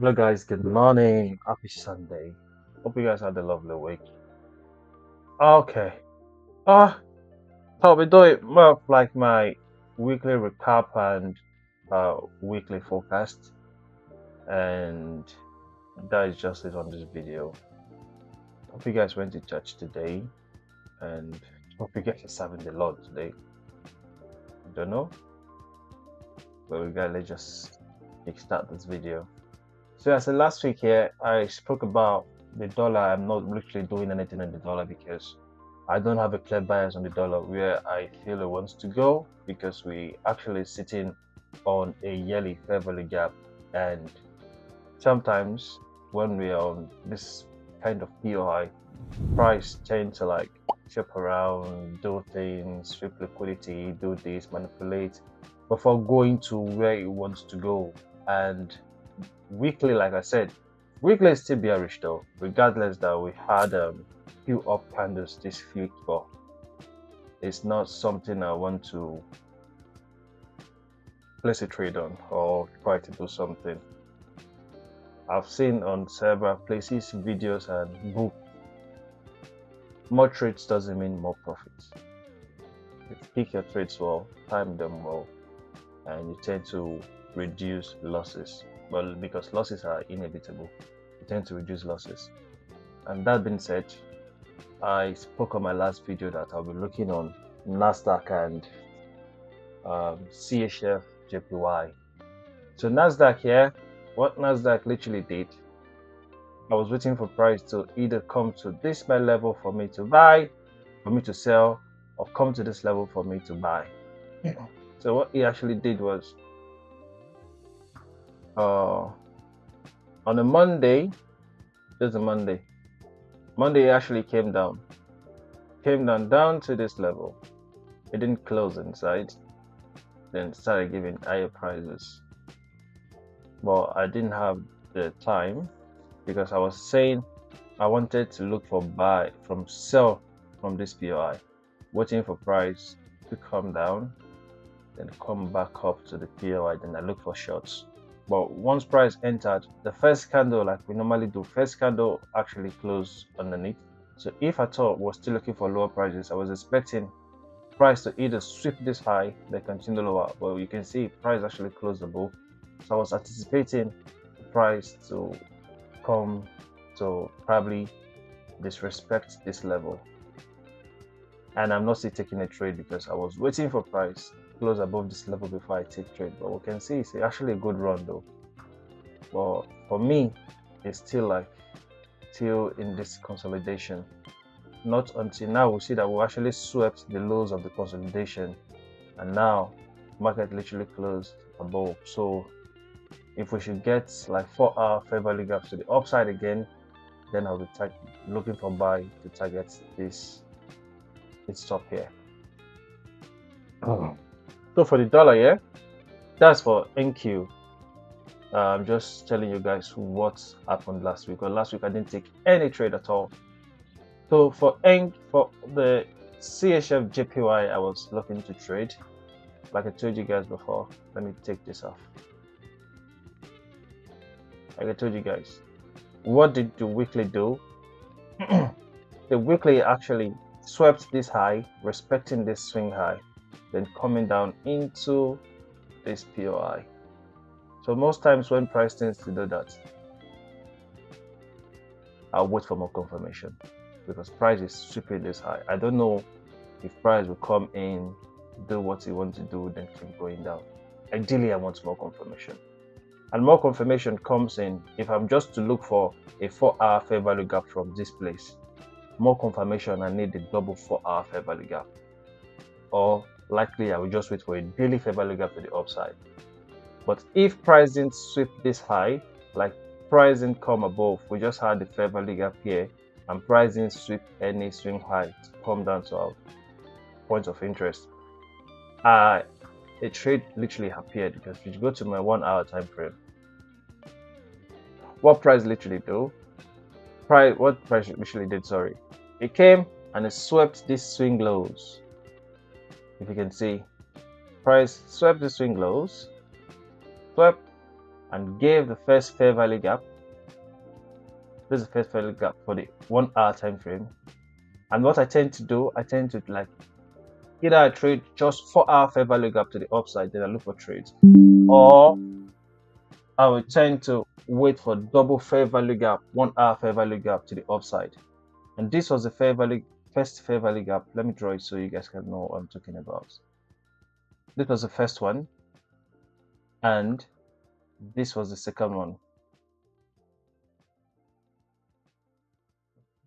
Hello guys, good morning. Happy Sunday. Hope you guys had a lovely week. Okay. Uh I'll be doing more of like my weekly recap and weekly forecast, and that is just it on this video. Hope you guys went to church today, and hope you guys are serving the Lord today. I don't know, but we got let's just kickstart this video. So as the last week here, I spoke about the dollar. I'm not literally doing anything on the dollar because I don't have a clear bias on the dollar where I feel it wants to go, because we actually sitting on a yearly fair value gap, and sometimes when we are on this kind of POI, price tend to like shop around, do things, sweep liquidity, do this, manipulate before going to where it wants to go. And weekly, like I said, weekly is still bearish though, regardless that we had few up candles this week, but it's not something I want to place a trade on or try to do something. I've seen on several places, videos and books, more trades doesn't mean more profits. If you pick your trades well, time them well, and you tend to reduce losses. Well, because losses are inevitable, you tend to reduce losses. And that being said, I spoke on my last video that I'll be looking on Nasdaq and CHF JPY. So Nasdaq here, what Nasdaq literally did, I was waiting for price to either come to this my level for me to buy, for me to sell, or come to this level for me to buy. So what he actually did was, on a Monday, there's a Monday. Monday actually came down down to this level. It didn't close inside, then started giving higher prices. But I didn't have the time because I was saying I wanted to look for buy from sell from this POI, waiting for price to come down, then come back up to the POI, then I look for shorts. But once price entered, the first candle, like we normally do, first candle actually closed underneath. So if at all we're still looking for lower prices, I was expecting price to either sweep this high, then continue lower. But you can see price actually closed above. So I was anticipating the price to come to probably disrespect this level. And I'm not still taking a trade because I was waiting for price to close above this level before I take trade. But we can see it's actually a good run though. But for me, it's still in this consolidation. Not until now we see that we actually swept the lows of the consolidation, and now market literally closed above. So if we should get like 4-hour fair value gaps to the upside again, then I'll be looking for buy to target this top here. So for the dollar, yeah, that's for NQ. I'm just telling you guys what happened last week. Well, last week I didn't take any trade at all. So for the CHF JPY, I was looking to trade. Like I told you guys before, let me take this off. Like I told you guys, what did the weekly do? The weekly actually swept this high, respecting this swing high, then coming down into this POI. So most times when price tends to do that, I'll wait for more confirmation because price is sweeping this high. I don't know if price will come in, do what he wants to do, then keep going down. Ideally, I want more confirmation. And more confirmation comes in if I'm just to look for a 4-hour fair value gap from this place. More confirmation, I need the double 4-hour fair value gap. Or likely I will just wait for a daily fair value gap to the upside. But if price didn't sweep this high, like price didn't come above, we just had the fair value gap here, and price didn't sweep any swing high to come down to our point of interest, a trade literally appeared. Because if you go to my 1-hour time frame, what price literally do? What price literally did? Sorry, it came and it swept these swing lows. If you can see, price swept the swing lows, swept, and gave the first fair value gap. This is the first fair value gap for the 1 hour time frame. And what I tend to do, I tend to like either I trade just 4 hour fair value gap to the upside, then I look for trades, or I will tend to wait for double fair value gap, 1 hour fair value gap to the upside. And this was the first fair value gap. Let me draw it so you guys can know what I'm talking about. This was the first one, and this was the second one.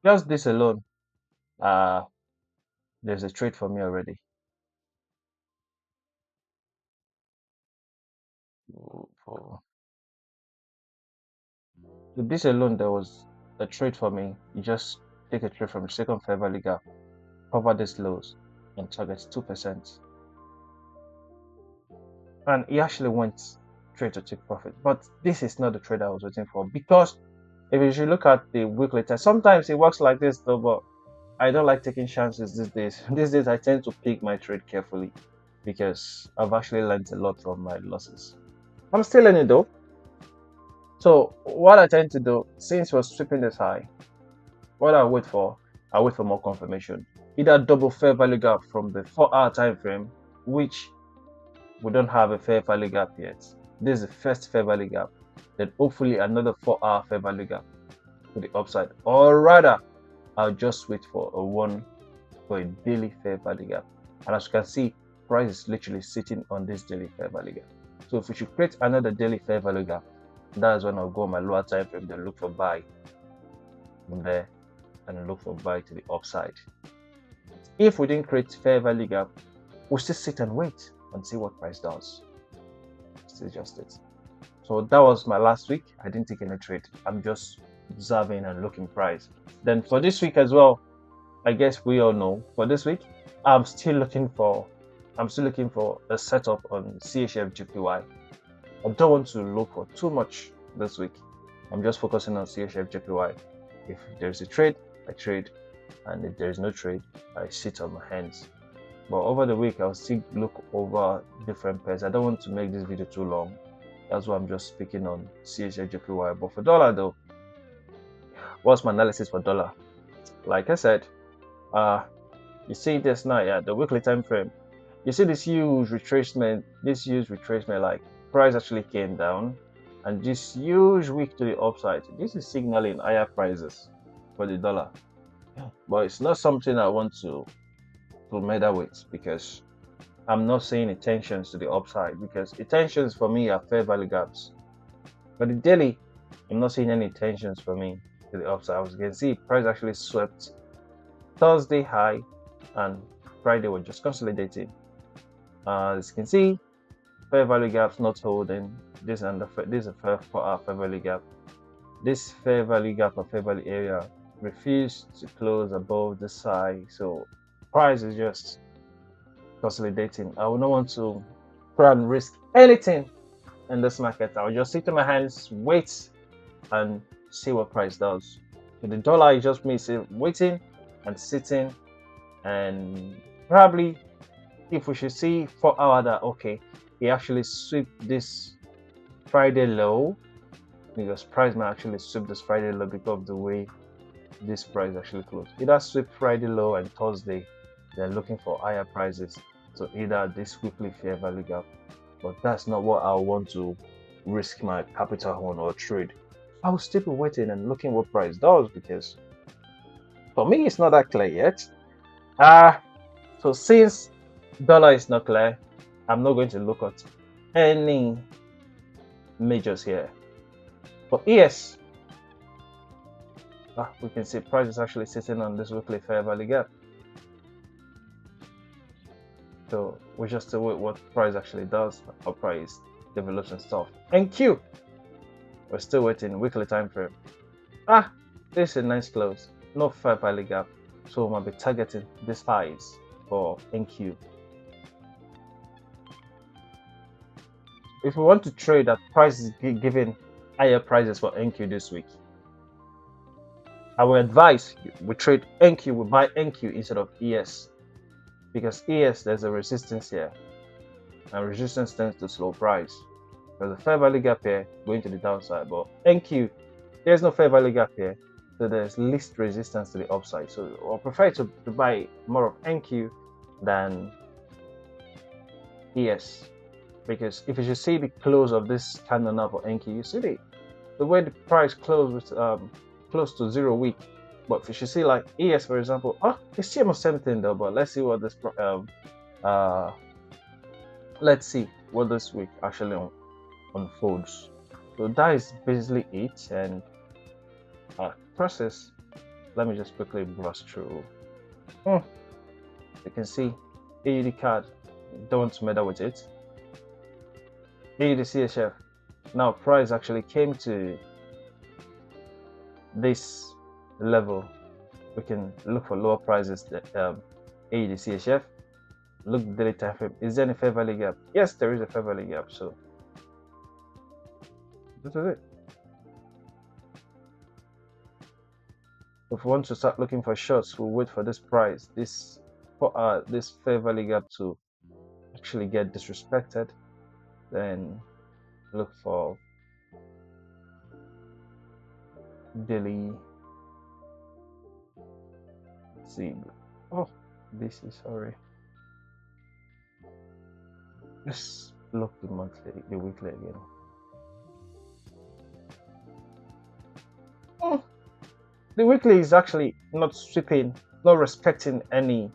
Just this alone, there's a trade for me already. For this alone, there was a trade for me. You just take a trade from the second fair value gap, cover these lows, and target 2%. And he actually went trade to take profit. But this is not the trade I was waiting for, because if you look at the weekly time, sometimes it works like this though, but I don't like taking chances these days. These days I tend to pick my trade carefully because I've actually learned a lot from my losses. I'm still learning though. So what I tend to do, since we're sweeping this high, what I wait for more confirmation. Either double fair value gap from the 4 hour time frame, which we don't have a fair value gap yet. This is the first fair value gap. Then hopefully another 4 hour fair value gap to the upside. Or rather, I'll just wait for a daily fair value gap. And as you can see, price is literally sitting on this daily fair value gap. So if we should create another daily fair value gap, that's when I'll go on my lower time frame, then look for buy from there and look for buy to the upside. If we didn't create fair value gap, we'll still sit and wait and see what price does. Still just it. So that was my last week. I didn't take any trade. I'm just observing and looking price. Then for this week as well, I guess we all know, for this week, I'm still looking for a setup on CHF JPY. I don't want to look for too much this week. I'm just focusing on CHF JPY. If there's a trade, I trade, and if there's no trade, I sit on my hands. But over the week, I'll still look over different pairs. I don't want to make this video too long. That's why I'm just speaking on CHF JPY. But for dollar though, what's my analysis for dollar? Like I said, you see this now, yeah, the weekly time frame. You see this huge retracement, like price actually came down, and this huge wick to the upside. This is signaling higher prices for the dollar. But it's not something I want to meddle with, because I'm not seeing intentions to the upside, because intentions for me are fair value gaps. But the daily, I'm not seeing any intentions for me to the upside. As you can see, price actually swept Thursday high, and Friday was just consolidating. As you can see, fair value gaps not holding. This is a fair value gap. This fair value gap or fair value area refused to close above the high, so price is just consolidating. I would not want to try and risk anything in this market. I'll just sit on my hands, wait, and see what price does. So the dollar is just me waiting and sitting, and probably if we should see 4 hour that okay, he actually swept this Friday low, because price might actually sweep this Friday low because of the way this price actually closed. Either sweep Friday low and Thursday, they're looking for higher prices. So either this weekly fair value gap, but that's not what I want to risk my capital on or trade. I will still be waiting and looking what price does, because for me it's not that clear yet. So since dollar is not clear, I'm not going to look at any majors here. For ES, we can see price is actually sitting on this weekly fair value gap. So we just wait what price actually does, how price develops and stuff. NQ, we're still waiting weekly time frame. This is a nice close, no fair value gap, so we might be targeting this highs for NQ. If we want to trade at prices giving higher prices for NQ this week, I would advise we trade NQ, we buy NQ instead of ES, because ES there's a resistance here, and resistance tends to slow price. There's a fair value gap here going to the downside, but NQ, there's no fair value gap here, so there's least resistance to the upside. So I prefer to buy more of NQ than ES, because if you should see the close of this candle now for NQ, you see the way the price closed with close to 0 week. But if you should see like ES, for example, it's still almost something though. But let's see what this let's see what this week actually unfolds. So that is basically it, and process. Let me just quickly brush through. You can see AUD card, don't meddle with it. AUD CHF. Now price actually came to this level. We can look for lower prices that AUD CHF. Look the daily time frame. Is there any fair value gap? Yes, there is a fair value gap. So this is it. If we want to start looking for shorts, we'll wait for this price, this fair value gap to actually get disrespected. Then look for daily. Let's see. This is sorry. Let's look the monthly, the weekly again. The weekly is actually not sweeping, not respecting any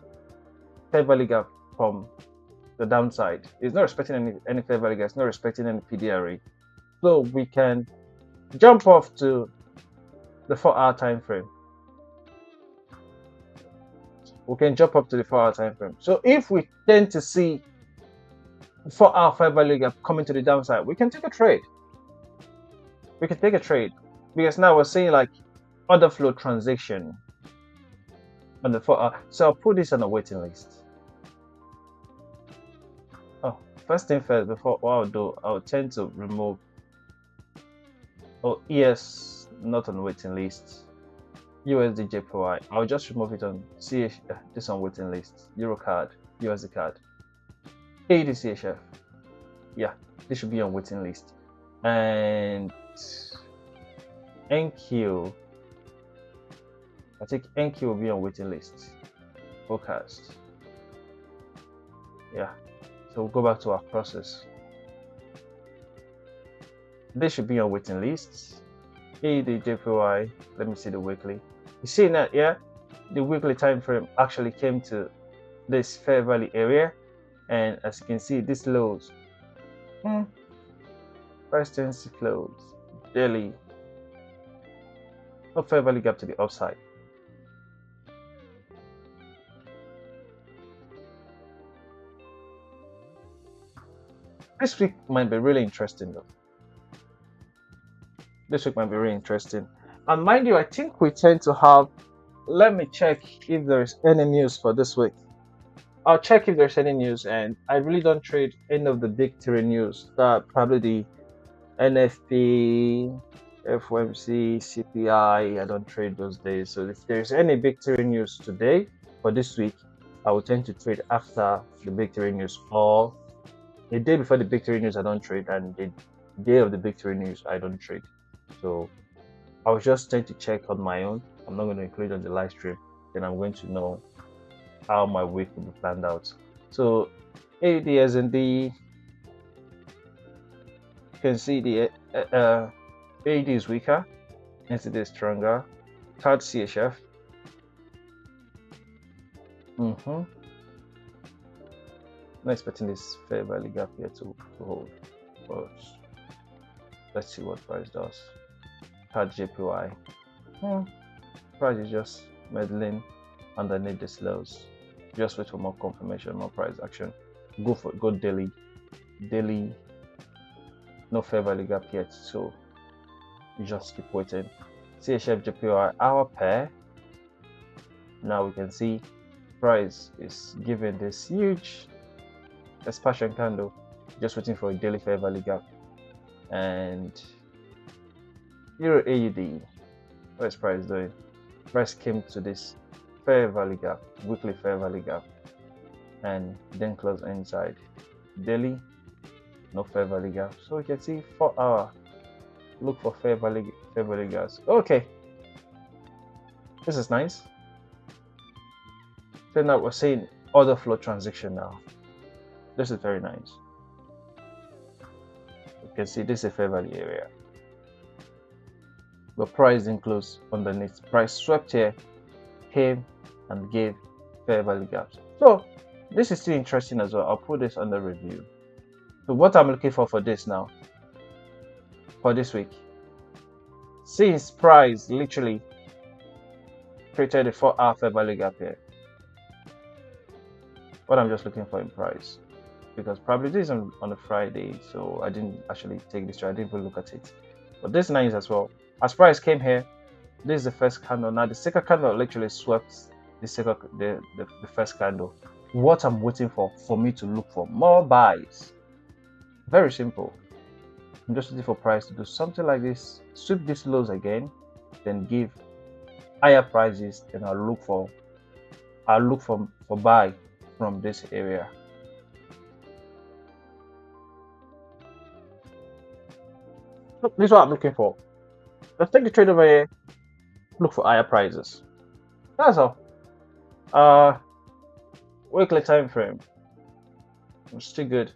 fair value gap from the downside. It's not respecting any fair value gap. It's not respecting any PDRA. So we can jump off to the 4-hour time frame. We can jump up to the 4-hour time frame. So if we tend to see 4-hour fair value gap coming to the downside, we can take a trade. We can take a trade because now we're seeing like order flow transaction on the 4-hour. So I'll put this on a waiting list. First thing first, before what I'll do, I'll tend to remove ES not on waiting list. USD JPY, I'll just remove it on this on waiting list. Euro card, USD card, AUD CHF. Yeah, this should be on waiting list. And NQ, I think NQ will be on waiting list. Forecast. Yeah. So we'll go back to our process. This should be on waiting lists. AUD JPY. Let me see the weekly. You see that, yeah? The weekly time frame actually came to this fair value area, and as you can see, this lows. Price tends to close daily. No fair value gap to the upside. This week might be really interesting though. This week might be really interesting. And mind you, I think we tend to have, let me check if there's any news for this week. I'll check if there's any news, and I really don't trade any of the big three news. That probably the NFP, FOMC, CPI. I don't trade those days. So if there's any big three news today for this week, I will tend to trade after the big three news, or the day before the big three news I don't trade, and the day of the big three news I don't trade. So I will just tend to check on my own. I'm not going to include on the live stream. Then I'm going to know how my week will be planned out. So AUD as in the, you can see the AUD is weaker, NCD is stronger. CAD CHF. Not expecting this fair value gap here to hold, but let's see what price does. CAD JPY. Price is just meddling underneath these lows. Just wait for more confirmation, more price action. Go daily. Daily, no fair value gap yet, so you just keep waiting. CHF JPY hour pair. Now we can see price is giving this huge expansion candle, just waiting for a daily fair value gap. And Euro AUD, what is price doing? Price came to this fair value gap, weekly fair value gap, and then close inside. Daily, no fair value gap. So we can see 4-hour. Look for fair value gaps. Okay, this is nice. So now we're seeing order flow transaction now. This is very nice. You can see this is a fair value area. The price didn't close underneath. Price swept here, came and gave fair value gaps. So this is still interesting as well. I'll put this under review. So what I'm looking for this now, for this week, since price literally created a 4-hour fair value gap here, what I'm just looking for in price, because probably this is on a Friday, so I didn't actually take this trade. I didn't even look at it, but this is nice as well. As price came here, this is the first candle. Now the second candle literally swept the first candle. What I'm waiting for me to look for more buys. Very simple. I'm just waiting for price to do something like this, sweep these lows again, then give higher prices. Then I'll look for buy from this area. So this is what I'm looking for. Let's take the trade over here. Look for higher prices. That's all. Weekly time frame. It's still good.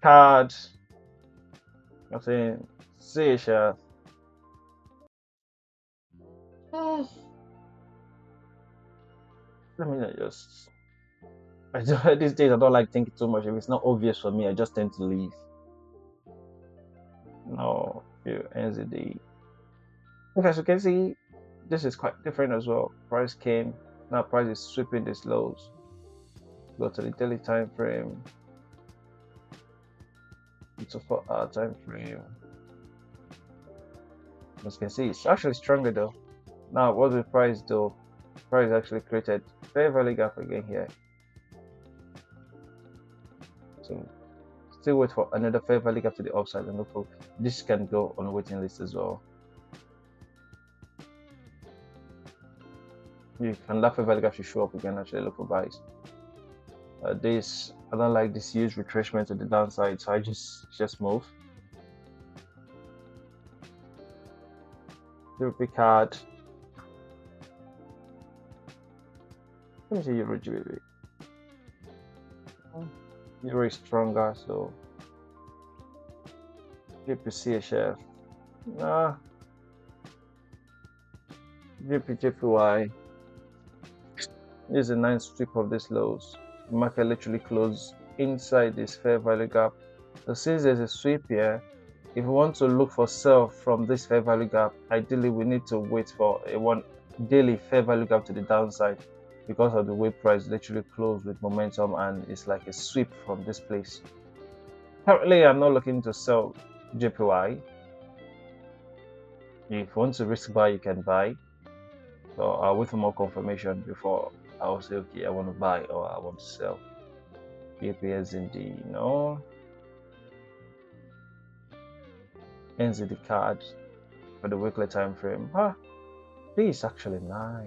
Cards. I'm saying CHF. Let me just. These days I don't like thinking too much. If it's not obvious for me, I just tend to leave. No, here NZD. Okay, so you can see this is quite different as well. Price came, now price is sweeping these lows. Go to the daily time frame. It's a 4-hour time frame. As you can see, it's actually stronger though. Now, what the price do? Price actually created fair value gap again here. So still wait for another fair value gap to the upside, and look for this can go on a waiting list as well. You can that fair value gap should show up again. Actually, look for buys. This I don't like this huge retracement to the downside, so I just move. The rupee card. Let me see Euro GBP. Euro is stronger, so JP CHF. JP JPY. This is a nice strip of these lows. The market literally closed inside this fair value gap. So since there's a sweep here, if we want to look for sell from this fair value gap, ideally we need to wait for a one daily fair value gap to the downside, because of the way price literally closed with momentum and it's like a sweep from this place. Currently I'm not looking to sell JPY. If you want to risk buy, you can buy. So I'll wait for more confirmation before I'll say okay, I want to buy or I want to sell. APSND, no. NZD card for the weekly time frame. This is actually nice.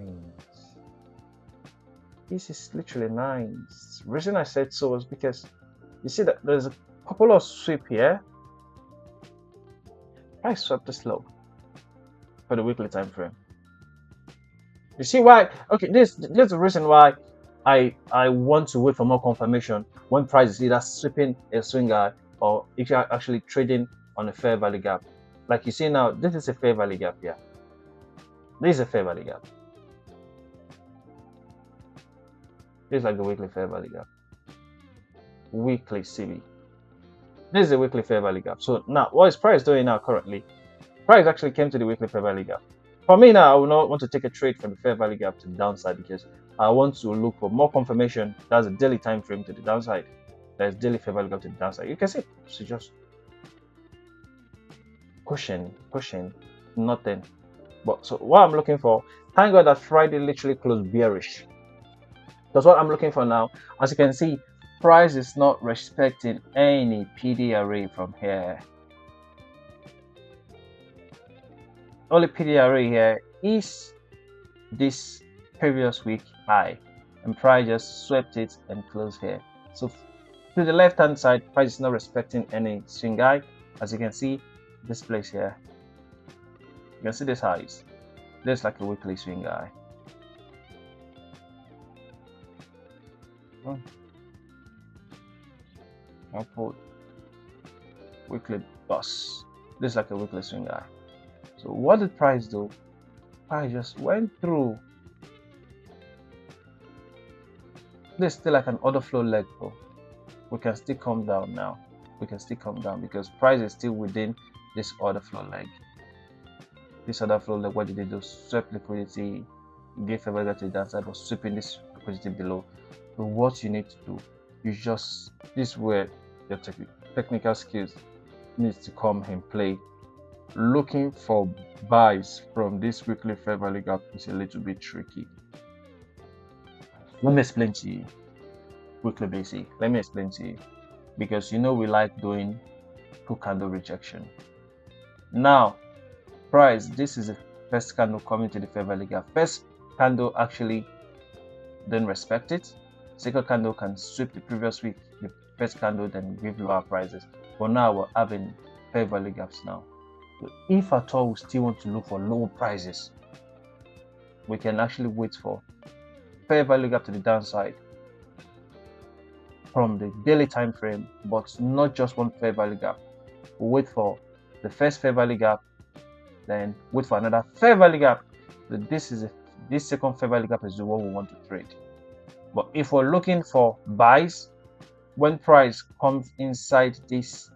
This is literally nice. The reason I said so was because you see that there's a couple of sweep here. Price swept this low for the weekly time frame. You see why? Okay, this is the reason why I want to wait for more confirmation when price is either sweeping a swing high or if you're actually trading on a fair value gap. Like you see now, this is a fair value gap here. This is a fair value gap. This is like the weekly fair value gap. Weekly CB. This is a weekly fair value gap. So now, what is price doing now currently? Price actually came to the weekly fair value gap. For me now, I will not want to take a trade from the fair value gap to the downside because I want to look for more confirmation. That's a daily time frame to the downside. There's daily fair value gap to the downside. You can see it's just pushing, nothing. But so what I'm looking for, thank God that Friday literally closed bearish. That's what I'm looking for now. As you can see, price is not respecting any PD array from here. Only PD array here is this previous week high, and price just swept it and closed here. So To the left hand side, price is not respecting any swing high. As you can see, this place here, you can see this highs. There's like a weekly swing high. Upward weekly bus. This is like a weekly swing high. So what did price do? Price just went through. This is still like an order flow leg though. We can still come down now. We can still come down because price is still within this order flow leg. This order flow leg, what did they do? Swept liquidity, gave a value to the downside, was sweeping this liquidity below. So what you need to do, you just, this is where your technical skills needs to come and play. Looking for buys from this weekly fair value gap is a little bit tricky. Let me explain to you. Weekly basic. Let me explain to you, because you know we like doing two candle rejection. Now, price, this is the first candle coming to the fair value gap. First candle actually didn't respect it. Second candle can sweep the previous week. The first candle then give lower prices. But now we're having fair value gaps now. So if at all we still want to look for low prices, we can actually wait for fair value gap to the downside from the daily time frame, but not just one fair value gap. We'll wait for the first fair value gap, then wait for another fair value gap. So this second fair value gap is the one we want to trade. But if we're looking for buys, when price comes inside this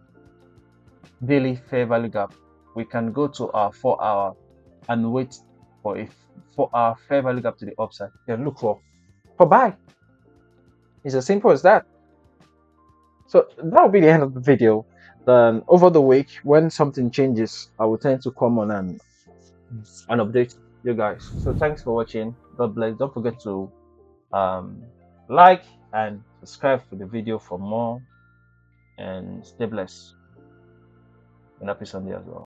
daily fair value gap, we can go to our 4 hour and wait for a 4 hour fair value gap to the upside. Then look for buy. It's as simple as that. So that will be the end of the video. Then over the week, when something changes, I will tend to come on and update you guys. So thanks for watching. God bless. Don't forget to like and subscribe for the video for more, and stay blessed, and happy Sunday as well.